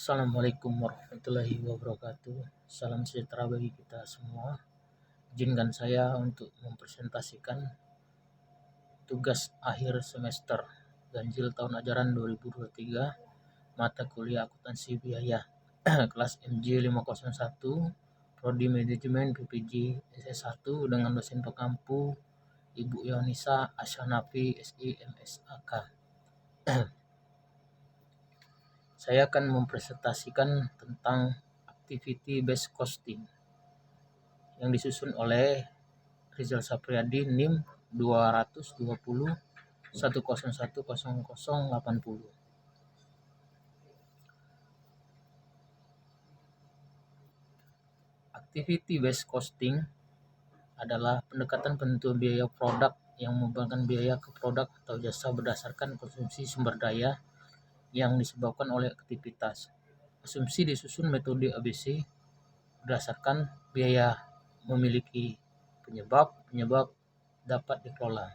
Assalamualaikum warahmatullahi wabarakatuh. Salam sejahtera bagi kita semua. Izinkan saya untuk mempresentasikan tugas akhir semester ganjil tahun ajaran 2023 mata kuliah akuntansi biaya kelas MJ 501 Prodi Manajemen PPJ SS1 dengan dosen pengampu Ibu Yonisa Asyanafi SI MSAK. Saya akan mempresentasikan tentang activity based costing yang disusun oleh Rizal Sapriadi NIM 220 1010080. Activity based costing adalah pendekatan penentuan biaya produk yang membebankan biaya ke produk atau jasa berdasarkan konsumsi sumber daya yang disebabkan oleh aktivitas. Asumsi disusun metode ABC berdasarkan biaya memiliki penyebab dapat dikelola.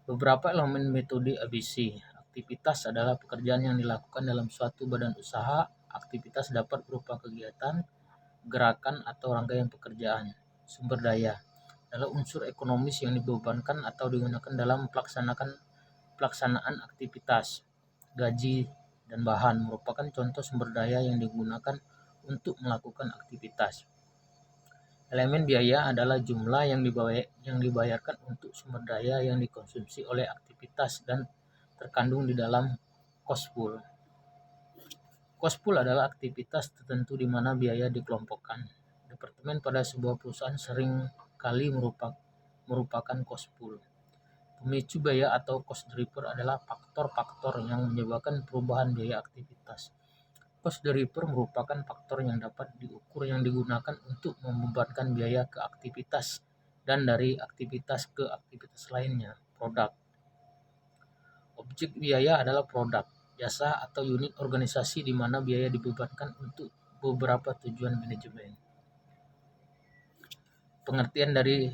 Beberapa elemen metode ABC. Aktivitas adalah pekerjaan yang dilakukan dalam suatu badan usaha. Aktivitas dapat berupa kegiatan, gerakan, atau rangkaian pekerjaan. Sumber daya adalah unsur ekonomis yang dibebankan atau digunakan dalam pelaksanaan aktivitas. Gaji dan bahan merupakan contoh sumber daya yang digunakan untuk melakukan aktivitas. Elemen biaya adalah jumlah yang dibayarkan untuk sumber daya yang dikonsumsi oleh aktivitas dan terkandung di dalam cost pool. Cost pool adalah aktivitas tertentu di mana biaya dikelompokkan. Departemen pada sebuah perusahaan sering kali merupakan cost pool. Pemicu biaya atau cost driver adalah faktor-faktor yang menyebabkan perubahan biaya aktivitas. Cost driver merupakan faktor yang dapat diukur yang digunakan untuk membebankan biaya ke aktivitas dan dari aktivitas ke aktivitas lainnya, produk. Objek biaya adalah produk, jasa atau unit organisasi di mana biaya dibebankan untuk beberapa tujuan manajemen. Pengertian dari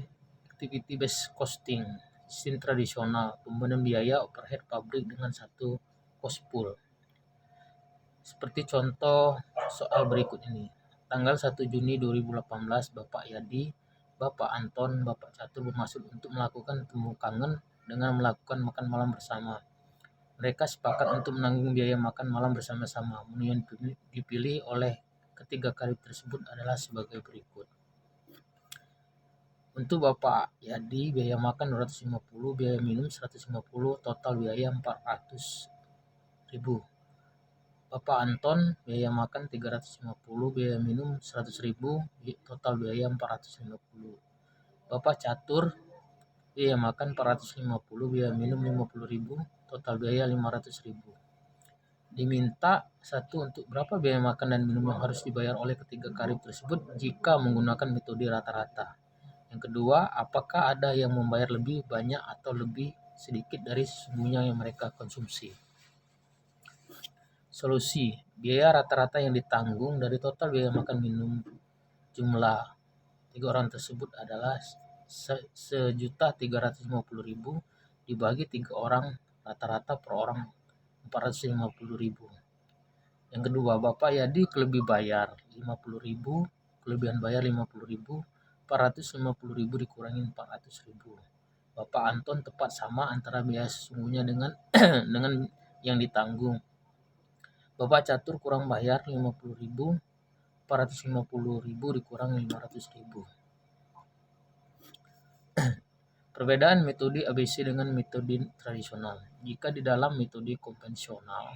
activity based costing. Sistem tradisional, pembebanan biaya overhead pabrik dengan satu cost pool. Seperti contoh soal berikut ini. Tanggal 1 Juni 2018, Bapak Yadi, Bapak Anton, Bapak Catur bermaksud untuk melakukan temu kangen dengan melakukan makan malam bersama. Mereka sepakat untuk menanggung biaya makan malam bersama-sama. Menu yang dipilih oleh ketiga karib tersebut adalah sebagai berikut. Untuk Bapak Yadi, biaya makan 250, biaya minum 150, total biaya 400.000. Bapak Anton, biaya makan 350, biaya minum 100.000, total biaya 450. Bapak Catur, biaya makan 450, biaya minum 50.000, total biaya 500.000. Diminta satu untuk berapa biaya makan dan minum yang harus dibayar oleh ketiga karib tersebut jika menggunakan metode rata-rata. Yang kedua, apakah ada yang membayar lebih banyak atau lebih sedikit dari sesungguhnya yang mereka konsumsi. Solusi, biaya rata-rata yang ditanggung dari total biaya makan minum jumlah 3 orang tersebut adalah 1.350.000 dibagi 3 orang, rata-rata per orang 450.000. Yang kedua, Bapak Yadi lebih bayar 50.000, kelebihan bayar 50.000, 450.000 dikurangi 400.000. Bapak Anton tepat sama antara biaya sesungguhnya dengan dengan yang ditanggung. Bapak Catur kurang bayar 50.000, 450.000 dikurang 500.000. Perbedaan metode ABC dengan metode tradisional. Jika di dalam metode konvensional,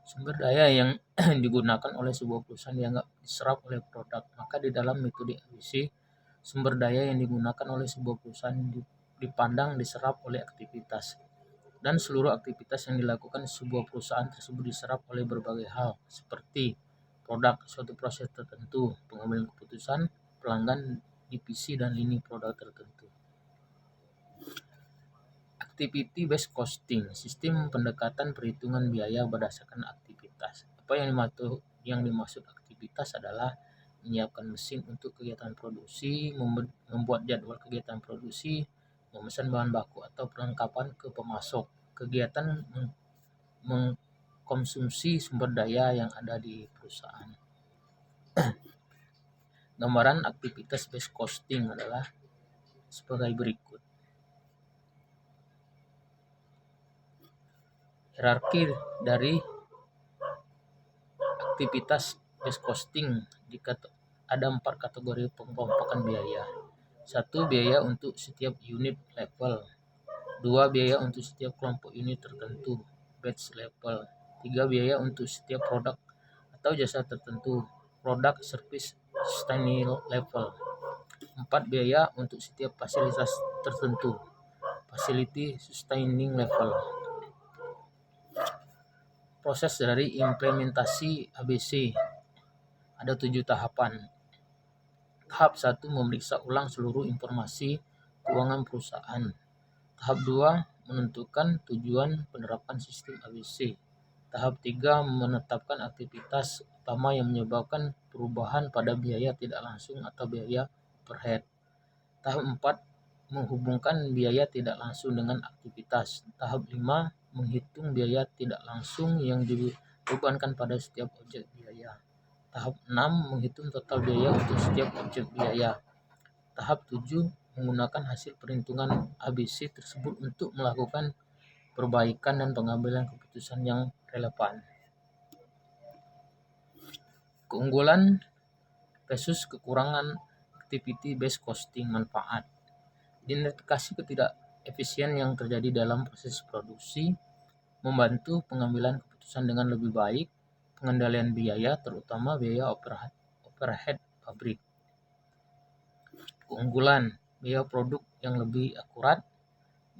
sumber daya yang digunakan oleh sebuah perusahaan dianggap diserap oleh produk, maka di dalam metode ABC, sumber daya yang digunakan oleh sebuah perusahaan dipandang diserap oleh aktivitas. Dan seluruh aktivitas yang dilakukan sebuah perusahaan tersebut diserap oleh berbagai hal, seperti produk, suatu proses tertentu, pengambilan keputusan, pelanggan, divisi, dan lini produk tertentu. Activity based costing, sistem pendekatan perhitungan biaya berdasarkan aktivitas. Apa yang dimaksud aktivitas adalah menyiapkan mesin untuk kegiatan produksi, membuat jadwal kegiatan produksi, memesan bahan baku atau perlengkapan ke pemasok. Kegiatan konsumsi sumber daya yang ada di perusahaan. Gambaran aktivitas base costing adalah sebagai berikut. Hierarki dari aktivitas base costing ada 4 kategori pengelompokan biaya. 1. Biaya untuk setiap unit level. 2. Biaya untuk setiap kelompok unit tertentu, batch level. 3. Biaya untuk setiap produk atau jasa tertentu, product service sustaining level. 4. Biaya untuk setiap fasilitas tertentu, facility sustaining level. Proses dari implementasi ABC ada 7 tahapan. Tahap 1 memeriksa ulang seluruh informasi keuangan perusahaan. Tahap 2 menentukan tujuan penerapan sistem ABC. Tahap 3 menetapkan aktivitas utama yang menyebabkan perubahan pada biaya tidak langsung atau biaya per head. Tahap 4 menghubungkan biaya tidak langsung dengan aktivitas. Tahap 5 menghitung biaya tidak langsung yang dibebankan pada setiap objek biaya. Tahap 6 menghitung total biaya untuk setiap objek biaya. Tahap 7 menggunakan hasil perhitungan ABC tersebut untuk melakukan perbaikan dan pengambilan keputusan yang relevan. Keunggulan versus kekurangan activity based costing. Manfaat: identifikasi ketidakefisien yang terjadi dalam proses produksi, membantu pengambilan keputusan dengan lebih baik, pengendalian biaya terutama biaya overhead pabrik. Keunggulan: biaya produk yang lebih akurat,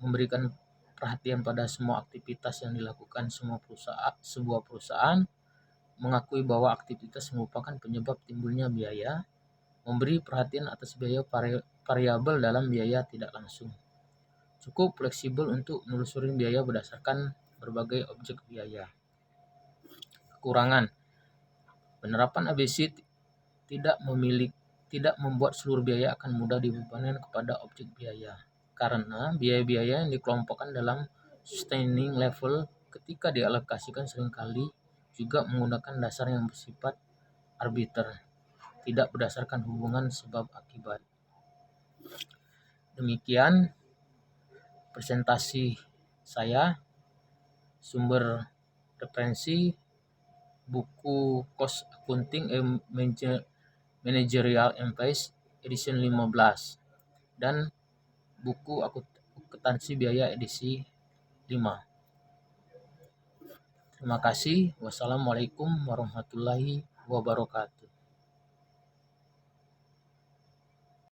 memberikan perhatian pada semua aktivitas yang dilakukan sebuah perusahaan, mengakui bahwa aktivitas merupakan penyebab timbulnya biaya, memberi perhatian atas biaya variabel dalam biaya tidak langsung. Cukup fleksibel untuk menelusuri biaya berdasarkan berbagai objek biaya. Kekurangan: penerapan ABC tidak membuat seluruh biaya akan mudah dibebankan kepada objek biaya, karena biaya-biaya yang dikelompokkan dalam sustaining level ketika dialokasikan seringkali juga menggunakan dasar yang bersifat arbiter, tidak berdasarkan hubungan sebab akibat. Demikian presentasi saya. Sumber referensi buku Cost Accounting Managerial Advice edition 15 dan buku akuntansi biaya edisi 5. Terima kasih. Wassalamualaikum warahmatullahi wabarakatuh.